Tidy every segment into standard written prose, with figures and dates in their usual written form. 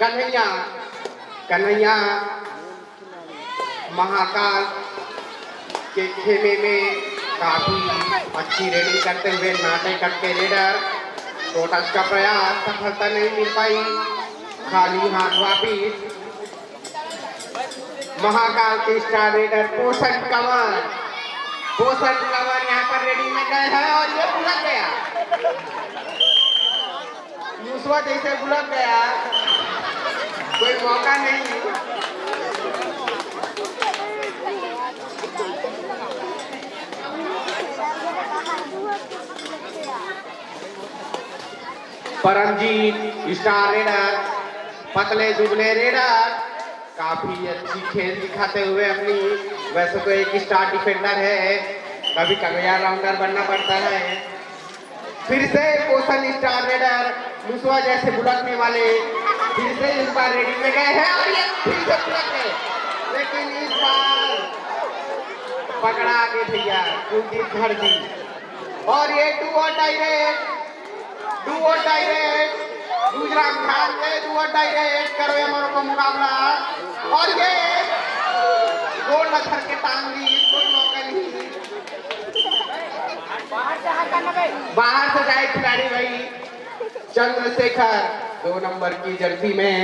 कन्हैया कन्हैया महाकाल के खेमे में काफी अच्छी रेडिंग करते हुए नाटेकट के रेडर टोटस का प्रयास सफलता नहीं मिल पाई, खाली हाथ वापिस। महाकाल के स्टार रेडर पोषण कंवर यहाँ पर रेडिंग में गए हैं और ये बुलक गया, मूसवा जैसे बुलक गया, कोई मौका नहीं। परमजीत स्टार रेडर, पतले दुबले रेडर काफी अच्छी खेल दिखाते हुए अपनी, वैसे तो एक स्टार डिफेंडर है, कभी कभी राउंडर बनना पड़ता है। फिर से पोषण स्टार रेडर मुसवा जैसे बुलकने वाले फिर से इस बार रेडिंग में गए हैं और ये फिर से बुलक गए, लेकिन इस बार पकड़ा आगे भैया कुलदीप घरजी और ये डू और डायरेक्ट गुजरात खान के डू और डायरेक्ट करो अमरों का मुकाबला और ये गोल नजर के टांग ली, कोई मौका नहीं, बाहर से जाए खिलाड़ी भाई। चंद्रशेखर 2 नंबर की जर्सी में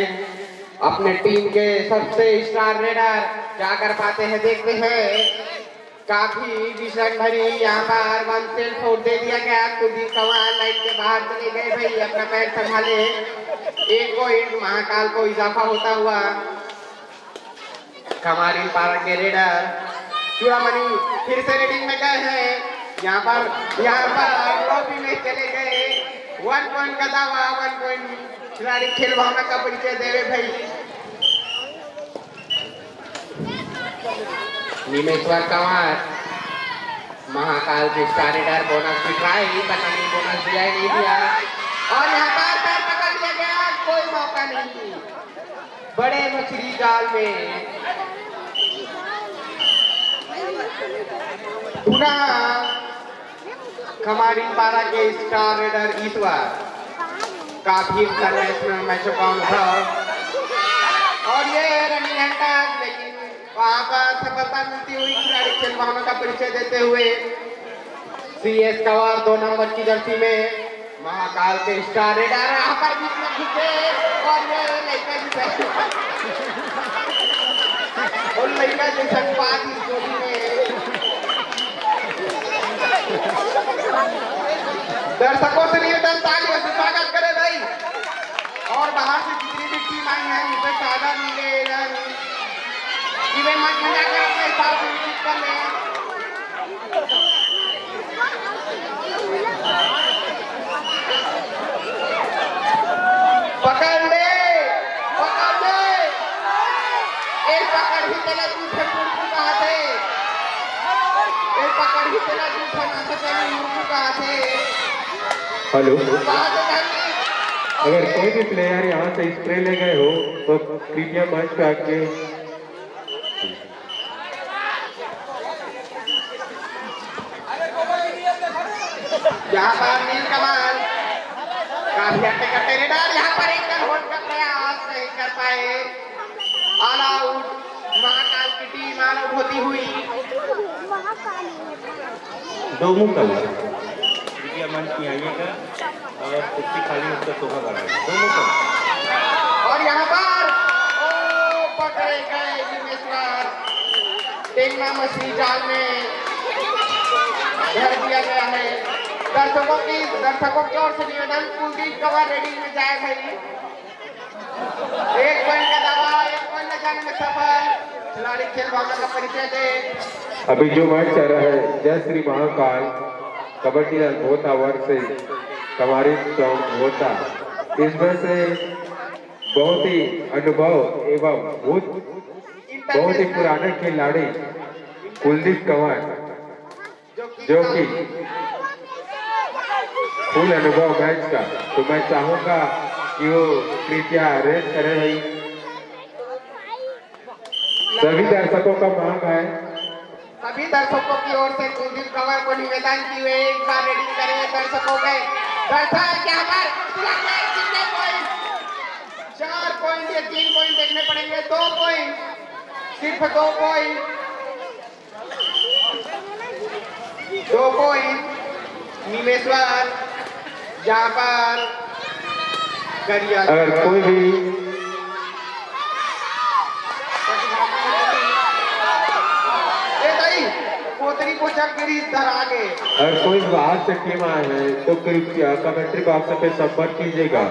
अपने टीम के सबसे स्टार रेडर क्या कर पाते हैं देखते हैं। काफी विषण भरी यहाँ पर 1 सेल फोड़ दे दिया गया, कुलदीप कंवर लाइन के बाहर चले गए भाई, अपना पैर संभाले। 1 पॉइंट महाकाल को इजाफा होता हुआ। कमारिन पारा के रेडर चूड़ामणि फिर से रेडिंग में गए हैं, यहाँ पर ट्रॉफी में चले गए। 1 पॉइंट का दावा, 1 पॉइंट खिलाड़ी खेल भावना का परिचय देवे भाई। निमेश्वर कंवर महाकाल के स्टार रेडर बोनस की ट्राई, पता नहीं बोनस दिया नहीं दिया और यहाँ पर पैर पकड़ लिया गया, कोई मौका नहीं। बड़े मछली जाल में पुनः खमारिन पारा के स्टार रेडर ईश्वर काफी इंटरनेशनल मैचों का अनुभव और ये रनिंग हैंडर, लेकिन वहां पर सफलता मिलती हुई खिलाड़ी खेल भावना का परिचय देते हुए। CS कंवर 2 नंबर की जर्सी में महाकाल के स्टार रेडर यहाँ पर बीच में घुसे और ये लड़का जैसा बात इस जोड़ी में। दर्शकों से निवेदन तालियों से स्वागत करे भाई और बाहर से जितनी भी टीम आई है उसे सादा निवेदन वे मजा कर अपने हिसाब से विकसित कर ले। पकड़ ले एक पकड़ ही तेरा दूसरे मुर्गू का हाथ है, एक पकड़ ही तेरा दूसरा नाशक मुर्गू का हाथ है। हेलो, अगर कोई भी प्लेयर यहाँ से स्प्रे ले गए हो तो कृपया मंच पे आके यहाँ पर नीलकमल काफी हटते रेडर, यहाँ पर एक रन होल्ड का प्रयास नहीं कर पाए, ऑल आउट। महाकाल की टीम ऑल आउट होती हुई। 2 मुकम्मल कृपया मंच में आइएगा और कुर्सी खाली उसका सोफा बनाइए। 2 मुकम्मल और यहाँ पर पकड़े गए जिम्मेश्वर, टेंगना मछली जाल में धर दिया गया है। दर्शकों की ओर से निवेदन, कुलदीप कंवर रेडिंग में जाए भाई। 1 पॉइंट का दावा, 1 पॉइंट ले जाने में सफल, खिलाड़ी खेल भावना का परिचय दे। अभी जो मैच चल रहा है जय श्री महाकाल कबड्डी होता वर्ग से कमारी होता, इसमें से बहुत ही अनुभव एवं बहुत ही पुराने खिलाड़ी कुलदीप कंवर जो कि फुल अनुभव मैच का, तो मैं चाहूंगा कि वो कृपया रेस करे भाई। सभी दर्शकों का मांग है, सभी दर्शकों की ओर से कुलदीप कंवर को निवेदन की वे एक बार रेडिंग करें। दर्शकों के दर्शक यहाँ पर 4 पॉइंट या 3 पॉइंट देखने पड़ेंगे। 2 पॉइंट, सिर्फ 2 पॉइंट, 2 पॉइंट नीलेश्वर जहाँ पर करिया। अगर कोई भी पोतरी को चक्करी धरा के अगर कोई बाहर से टीम आए हैं तो कृपया कमेंट्री बॉक्स पे संपर्क कीजिएगा।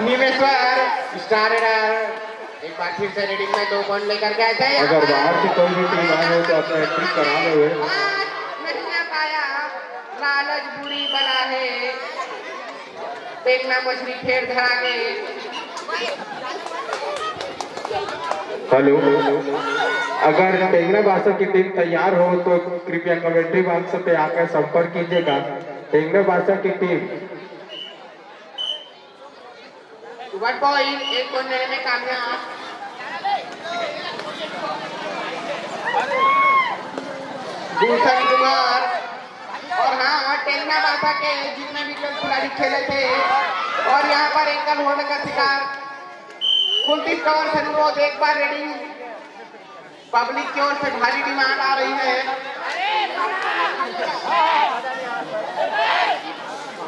नीलेश्वर स्टार रेडर एक बार फिर से रेडिंग में 2 पॉइंट लेकर गए थे। अगर बाहर से कोई भी टीम आए हो तो अपना एंट्री करा ले। नहीं आ पाया, लालच बुरी बना है, टेंगना मछली फेर धरा के। हेलो, अगर टेंगरा बासा की टीम तैयार हो तो कृपया कमेंट्री बॉक्स पे आकर संपर्क कीजिएगा। टेंगरा बासा की टीम 1 पॉइंट, 1 पॉइंट लेने में कामयाब। भूषण कुमार और हाँ, टेंगना बासा के जितने भी खिलाड़ी खेले थे और यहाँ पर एंकल होने का शिकार कुलदीप कंवर से अनुरोध, एक बार रेडिंग पब्लिक की ओर से भारी डिमांड आ रही है।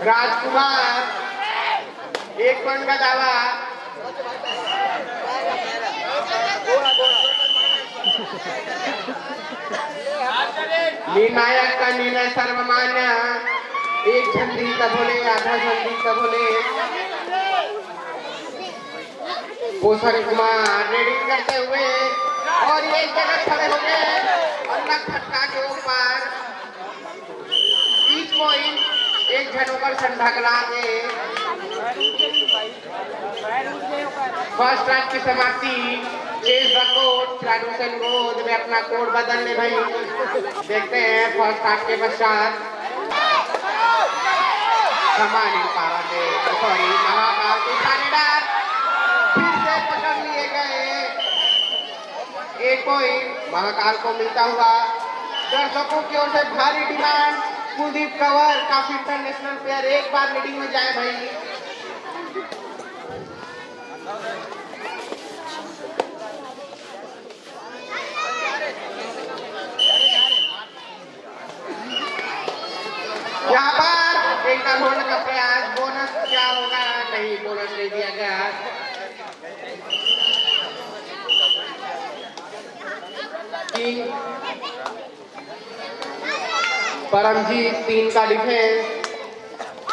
राजकुमार 1 पॉइंट का दावा। निर्णायक का निर्णय सर्वमान्य, एक झंडी तब बोले, आधा झंडी तब बोले। भूषण कुमार रेडिंग करते हुए और ये जगह खड़े हो गए और लग फटका के ऊपर ईच पॉइंट, एक झनोकर संढकला के फर्स्ट राउंड की समाप्ति। चेस द कोड, खिलाड़ियों से अनुरोध में अपना कोड बदल ले भाई। देखते हैं फर्स्ट राउंड के पश्चात समानी पारा के सॉरी महाकाल के थानेदार फिर से पकड़ लिए गए। 1 पॉइंट महाकाल को मिलता हुआ। दर्शकों की ओर से भारी डिमांड, कुलदीप कंवर काफी इंटरनेशनल प्लेयर एक बार लीडिंग में जाए भाई। यहाँ पर एक होने का प्रयास, बोनस क्या होगा? नहीं, बोनस नहीं दिया गया। परमजीत 3 का डिफेंस,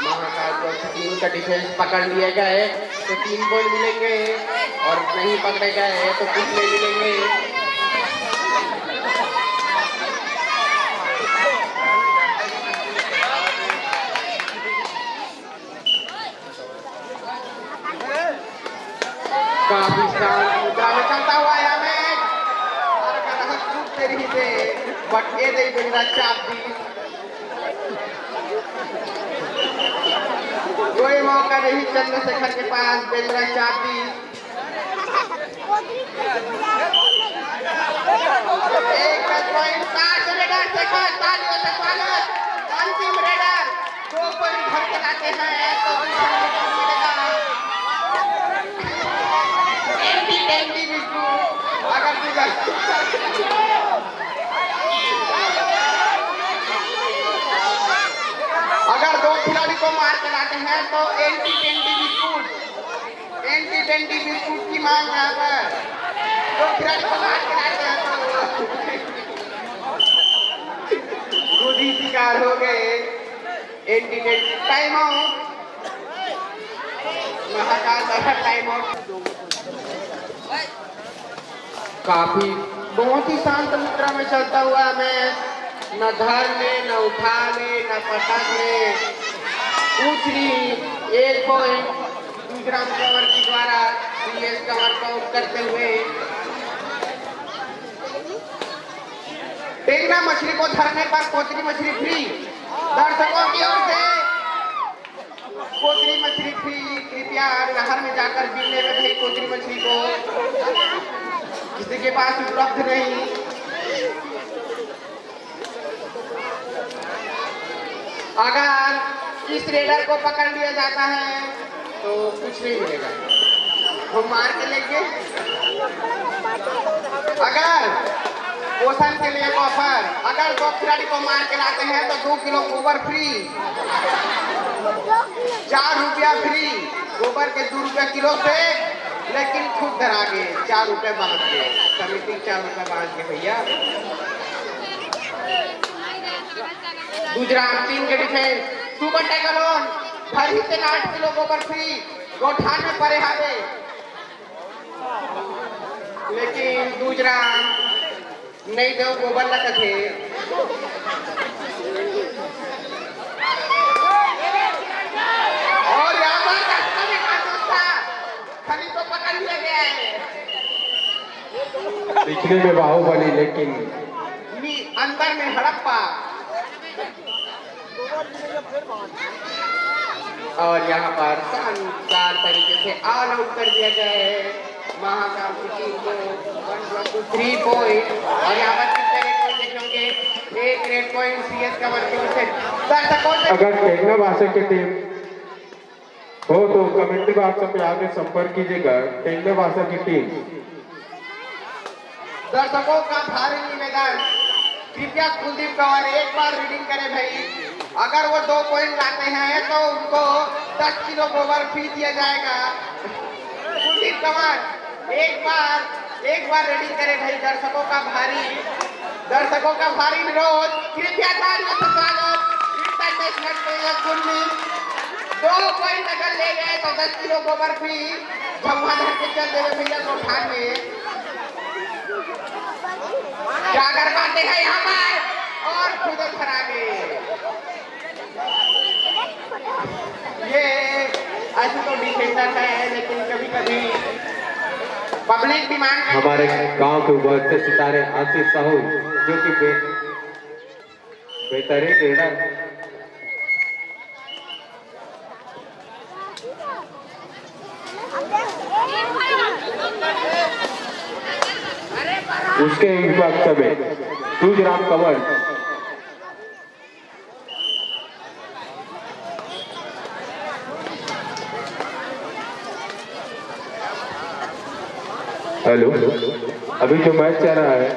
महाकाल को 3 का डिफेंस पकड़ लिए गए तो 3 पॉइंट मिलेंगे और नहीं पकड़े गए तो कुछ नहीं मिलेंगे। काफी शांत मुद्रा में चलता हुआ यह मैच और कलहत रूप से रही थे बट ये दे बिंदा चाप दी। कोई मौका नहीं चंद्रशेखर के पास, बिंदा चाप दी। एक पॉइंट का चलेगा शेखर, तालियों से स्वागत। अंतिम रेडर 2 पॉइंट घर के लाते हैं तो मिलेगा। अगर 2 खिलाड़ी को मार के लाते हैं तो एंटी-टेंटी बिस्कुट की मांग यहाँ पर। 2 खिलाड़ी को मार के लाते हैं तो खुद ही शिकार हो गए। एंटी-टेंटी टाइम आउट, महाकाल का टाइम आउट। काफी बहुत ही शांत मुद्रा में चलता हुआ मैच, न धरने न उठाने न पटकने, उछली 1 पॉइंट दूसरा कंवर के द्वारा सीएस कंवर को आउट करते हुए। टेंगना मछली को धरने पर कोतरी मछली फ्री। दर्शकों की ओर से कोतरी मछली फ्री, कृपया नहर में जाकर पीने में भाई कोतरी मछली को, किसी के पास उपलब्ध नहीं। अगर इस रेडर को पकड़ लिया जाता है तो कुछ नहीं मिलेगा, वो मार के लेंगे। अगर पोषण के लिए ऑफर, अगर 2 खिलाड़ी को मार के लाते हैं तो 2 किलो गोबर फ्री, 4 रुपया फ्री। गोबर के 2 रुपया किलो से, लेकिन खुद धरा के 4 रुपये बांध के, समिति 4 रुपये बांध के भैया। गुजरात टीम के डिफेंस सुपर टैकलोन फरी से 8 किलो गोबर फ्री, गोठान में परे हावे, लेकिन गुजरात नहीं दो गोबर लगा थे। और यहाँ पर रास्ता में कानून था, खली तो पकड़ लिया गया है। दिखने में बाहुबली लेकिन अंदर में हड़प्पा। और यहाँ पर शानदार तरीके से ऑल आउट कर दिया गया है महाकाल की टीम को 1-2-3 पॉइंट। और यहाँ पर कितने रेड पॉइंट देखे होंगे, 1 रेड पॉइंट सीएस का 1%। दर्शकों से अगर टेंगना भाषा की टीम हो तो कमेंट्री बॉक्स पे आके संपर्क कीजिएगा। टेंगना भाषा की टीम दर्शकों का भारी निवेदन, कृपया कुलदीप पवार एक बार रीडिंग करें भाई। अगर वो 2 पॉइंट लाते हैं तो उनको 10 किलो गोबर फ्री दिया जाएगा। कुलदीप पवार एक बार रीडिंग करें भाई। दर्शकों का भारी विरोध, कृपया तालियों से स्वागत। इंटरनेशनल प्लेयर कुलदीप 2 पॉइंट अगर ले गए तो 10 किलो गोबर फ्री, झम्मा धर के चल देवे भैया गोठान में। क्या कर पाते हैं यहाँ पर, और खुद खराबे। ये ऐसे तो डिफेंडर है, लेकिन कभी कभी पब्लिक डिमांड हमारे गांव के उभरते सितारे आशीष साहू जो कि बेहतरीन रेडर, उसके विपक्ष में गुजरात कंवर हेलो, अभी जो मैच चल रहा है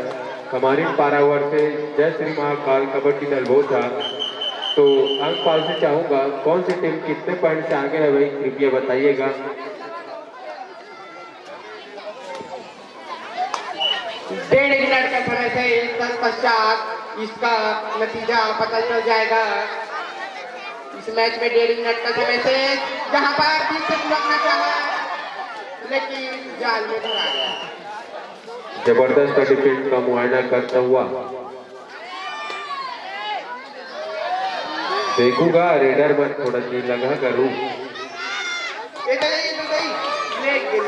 हमारी पारावर से जय श्री महाकाल कबड्डी दल भोथा, तो अंकपाल से चाहूंगा कौन सी टीम कितने पॉइंट से आगे है भाई, कृपया बताइएगा। 1.5 मिनट का समय से तत्पश्चात इसका नतीजा पता चल जाएगा। इस मैच में 1.5 मिनट का समय से जहां पर बीच से लुढ़कना चाहा, लेकिन जाल में धरा गया। जबरदस्त डिफेंस का मुआयना करता हुआ देखूंगा, रेडर में थोड़ा सी लगा करूं। लेके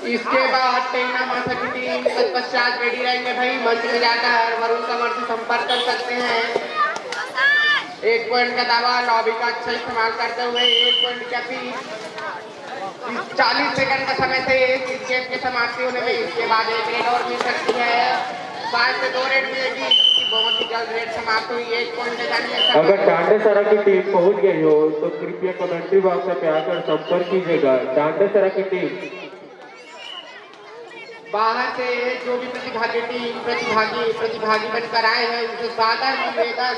इसके बाद टेंगना माथा की टीम तत्पश्चात रेडी रहेंगे भाई। मंच में जाकर वरुण कंवर से संपर्क कर सकते हैं। 1 पॉइंट का दावा, लॉबी का अच्छा इस्तेमाल करते हुए 1 पॉइंट की अपील। 40 सेकंड का समय से इस गेम की समाप्ति होने में, इसके बाद 1 रेड और मिल सकती है। 5 से 2 रेड मिलेगी। बहुत ही जल्द रेड समाप्त हुई। 1 पॉइंट ले जानी है। अगर टांडेसरा की टीम पहुंच गई हो तो कृपया कमेंट्री बॉक्स पे आकर संपर्क कीजिएगा। टांडेसरा की टीम बाहर से जो भी प्रतिभागी बनकर आए हैं, उनसे सादर निवेदन,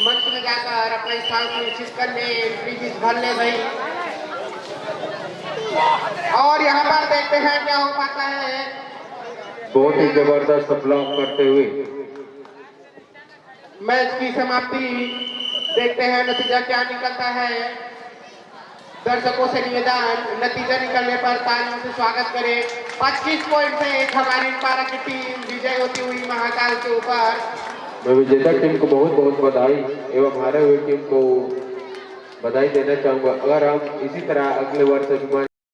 मंच में जाकर अपना स्थान सुनिश्चित कर ले, प्लीज भर ले भाई। और यहाँ पर देखते हैं क्या हो पाता है। बहुत ही जबरदस्त ब्लॉक करते हुए मैच की समाप्ति देखते हैं, नतीजा क्या निकलता है। दर्शकों से निवेदन, नतीजा निकलने पर तालियों से स्वागत करें। 25 पॉइंट से हमारी पारा की टीम विजय होती हुई महाकाल के ऊपर। मैं विजेता टीम को बहुत बहुत बधाई एवं हारे हुए टीम को बधाई देना चाहूंगा। अगर हम इसी तरह अगले वर्ष